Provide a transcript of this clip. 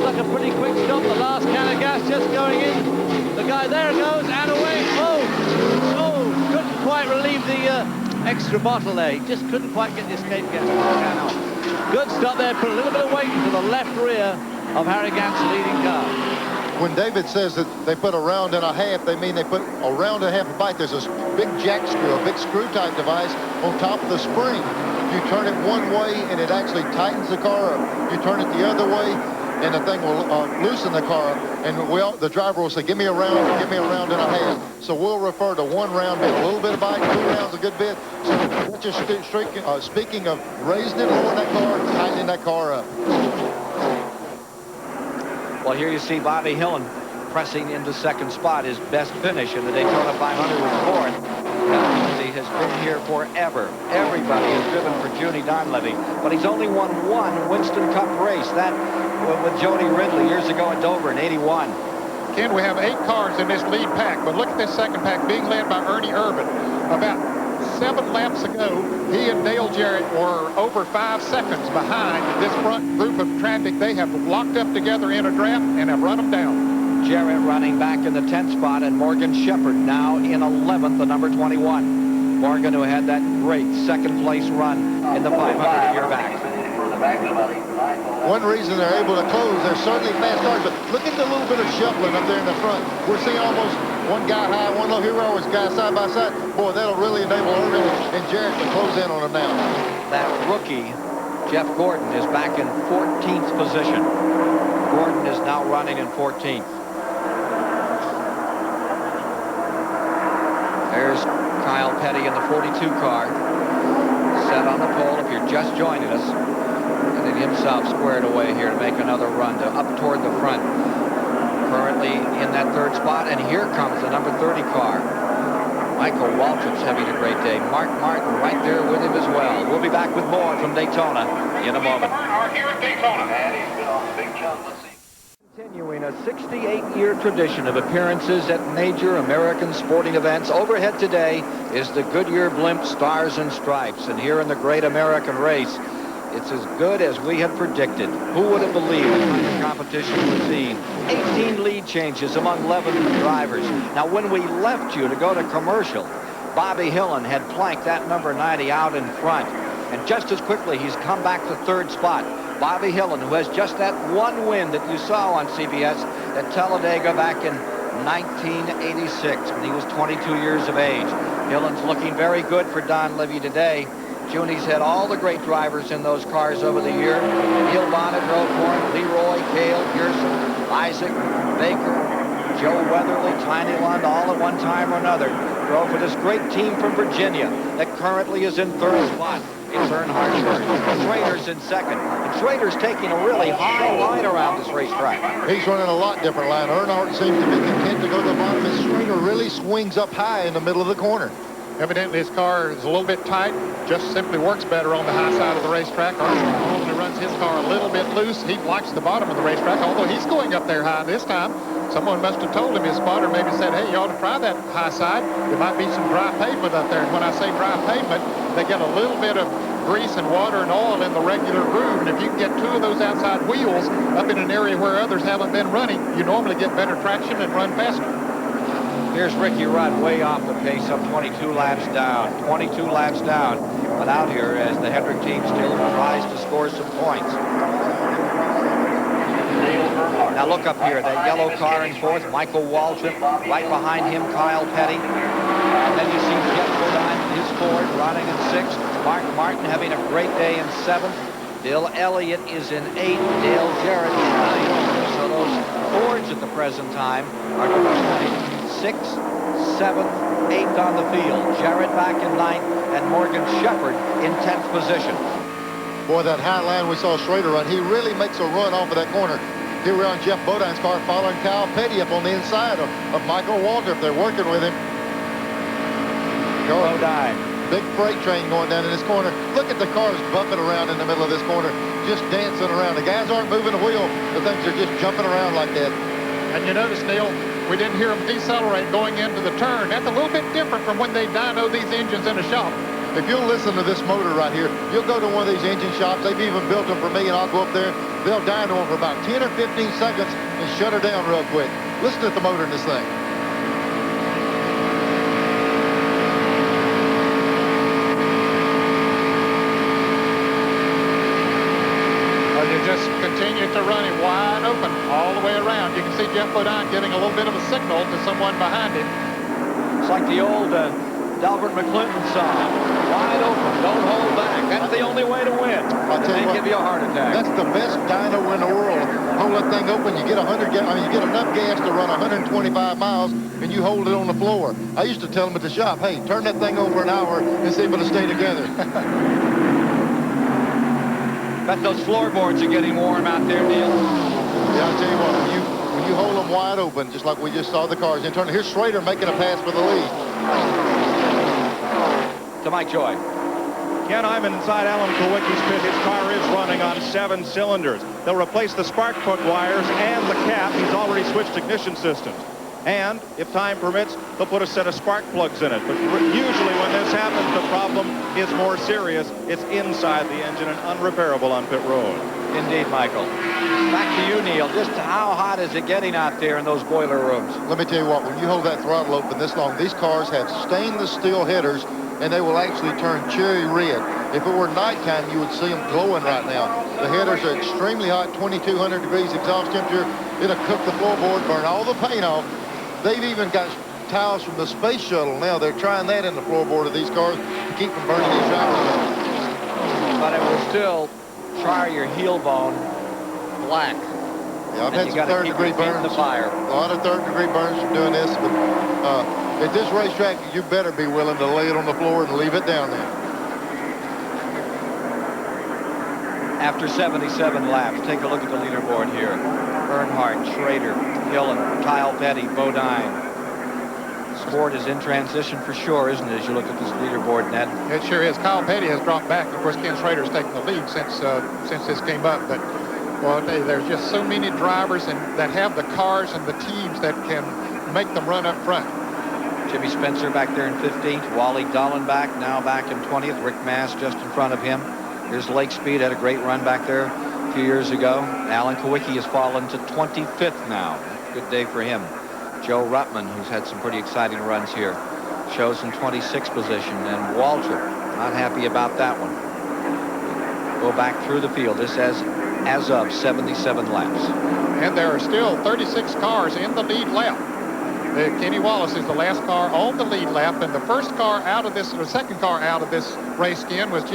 like a pretty quick stop. The last can of gas just going in. The guy there goes and away. Oh, couldn't quite relieve the extra bottle there. He just couldn't quite get the escape gas can off. Good stop there. Put a little bit of weight into the left rear of Harry Gant's leading car. When David says that they put a round and a half, they mean they put a round and a half of bite. There's this big jack screw, a big screw type device on top of the spring. You turn it one way and it actually tightens the car up. You turn it the other way and the thing will loosen the car. And the driver will say, give me a round and a half. So we'll refer to one round bit, a little bit of bite, 2 rounds a good bit. So that's just speaking of raising it, lowering that car, tightening that car up. Well, here you see Bobby Hillin pressing into second spot. His best finish in the Daytona 500 was fourth. He has been here forever. Everybody has driven for Junie Donlevy, but he's only won one Winston Cup race. That with Jody Ridley years ago at Dover in '81. Ken, we have 8 cars in this lead pack, but look at this second pack being led by Ernie Irvin. About 7 laps ago, he and Dale Jarrett were over 5 seconds behind this front group of traffic. They have locked up together in a draft and have run them down. Jarrett running back in the 10th spot, and Morgan Shepherd now in 11th, the number 21. Morgan, who had that great second place run in the 500 a year back. One reason they're able to close, they're certainly fast cars, but look at the little bit of shuffling up there in the front. We're seeing almost one guy high, one low. Here we are with guys side by side. Boy, that'll really enable Irvin and Jarrett to close in on them now. That rookie, Jeff Gordon, is back in 14th position. Gordon is now running in 14th. There's Kyle Petty in the 42 car. Set on the pole if you're just joining us. Getting himself squared away here to make another run to up toward the front. Currently in that 3rd spot, and here comes the number 30 car. Michael Waltrip's having a great day. Mark Martin right there with him as well. We'll be back with more from Daytona in a moment. Here at Daytona. Continuing a 68-year tradition of appearances at major American sporting events, overhead today is the Goodyear Blimp Stars and Stripes. And here in the Great American Race, it's as good as we had predicted. Who would have believed the kind of competition we've seen? 18 lead changes among 11 drivers. Now, when we left you to go to commercial, Bobby Hillin had planked that number 90 out in front. And just as quickly, he's come back to 3rd spot. Bobby Hillin, who has just that one win that you saw on CBS at Talladega back in 1986 when he was 22 years of age. Hillin's looking very good for Donlevy today. Junie's had all the great drivers in those cars over the year. Neil Bonnet drove for him, Leroy, Cale, Pearson, Isaac, Baker, Joe Weatherly, Tiny Lund, all at one time or another. Drove for this great team from Virginia that currently is in 3rd spot. It's Earnhardt first. Schrader's in 2nd. And Schrader's taking a really high line around this racetrack. He's running a lot different line. Earnhardt seems to be content to go to the bottom. And Schrader really swings up high in the middle of the corner. Evidently, his car is a little bit tight. Just simply works better on the high side of the racetrack. Earnhardt normally runs his car a little bit loose. He likes the bottom of the racetrack, although he's going up there high this time. Someone must have told him, his spotter maybe said, hey, you ought to try that high side. There might be some dry pavement up there. And when I say dry pavement, they get a little bit of grease and water and oil in the regular groove. And if you can get 2 of those outside wheels up in an area where others haven't been running, you normally get better traction and run faster. Here's Ricky Rudd way off the pace, up 22 laps down. 22 laps down, but out here as the Hendrick team still tries to score some points. Now look up here, that yellow car in 4th, Michael Waltrip. Right behind him, Kyle Petty. And then you see Jeff Bodine in his Ford running in 6th. Mark Martin having a great day in 7th. Bill Elliott is in 8th. Dale Jarrett in 9th. So those Fords at the present time are divided 6th, 7th, 8th on the field. Jarrett back in 9th, and Morgan Shepherd in 10th position. Boy, that high line we saw Schrader run, he really makes a run off of that corner. Here we're on Jeff Bodine's car following Kyle Petty up on the inside of Michael Waltrip. They're working with him. Bodine. Big freight train going down in this corner. Look at the cars bumping around in the middle of this corner, just dancing around. The guys aren't moving the wheel. The things are just jumping around like that. And you notice, Neil, we didn't hear them decelerate going into the turn. That's a little bit different from when they dyno these engines in a shop. If you'll listen to this motor right here, you'll go to one of these engine shops. They've even built them for me, and I'll go up there. they'll dyno them for about 10 or 15 seconds and shut her down real quick. Listen to the motor in this thing. Well, you just continue to run him wide open all the way around. You can see Jeff Bodine giving a little bit of a signal to someone behind him. It's like the old Delbert McClinton song. Wide open, don't hold back. That's the only way to win. I'll tell you what, give you a heart attack. That's the best dyno in the world. Hold that thing open, you get 100 gas. I mean, you get enough gas to run 125 miles, and you hold it on the floor. I used to tell them at the shop, hey, turn that thing over an hour and see if it'll stay together. Bet those floorboards are getting warm out there, Neil. Yeah, I'll tell you what, when you hold them wide open, just like we just saw the cars in turn. Here's Schrader making a pass for the lead. To Mike Joy. Ken, I'm inside Alan Kulwicki's pit. His car is running on 7 cylinders. They'll replace the spark plug wires and the cap. He's already switched ignition systems. And if time permits, they'll put a set of spark plugs in it. But usually when this happens, the problem is more serious. It's inside the engine and unrepairable on pit road. Indeed, Michael. Back to you, Neil. Just how hot is it getting out there in those boiler rooms? Let me tell you what, when you hold that throttle open this long, these cars have stainless steel headers, and they will actually turn cherry red. If it were nighttime, you would see them glowing right now. The headers are extremely hot, 2,200 degrees exhaust temperature. It'll cook the floorboard, burn all the paint off. They've even got tiles from the space shuttle now. They're trying that in the floorboard of these cars to keep from burning these showers off. But it will still char your heel bone black. Yeah, I've had some third-degree burns. The fire. A lot of third-degree burns from doing this, but at this racetrack, you better be willing to lay it on the floor and leave it down there. After 77 laps, take a look at the leaderboard here. Earnhardt, Schrader, Hill, and Kyle Petty, Bodine. Sport is in transition for sure, isn't it, as you look at this leaderboard, Ned? It sure is. Kyle Petty has dropped back. Of course, Ken Schrader's taken the lead since this came up. But, well, there's just so many drivers that have the cars and the teams that can make them run up front. Jimmy Spencer back there in 15th. Wally Dallenbach now back in 20th. Rick Mast just in front of him. Here's Lake Speed, had a great run back there a few years ago. Alan Kulwicki has fallen to 25th now. Good day for him. Joe Ruttman, who's had some pretty exciting runs here, shows in 26th position. And Waltrip, not happy about that one. Go back through the field. This as of 77 laps. And there are still 36 cars in the lead lap. Kenny Wallace is the last car on the lead lap, and the second car out of this race, Ken, was Jimmy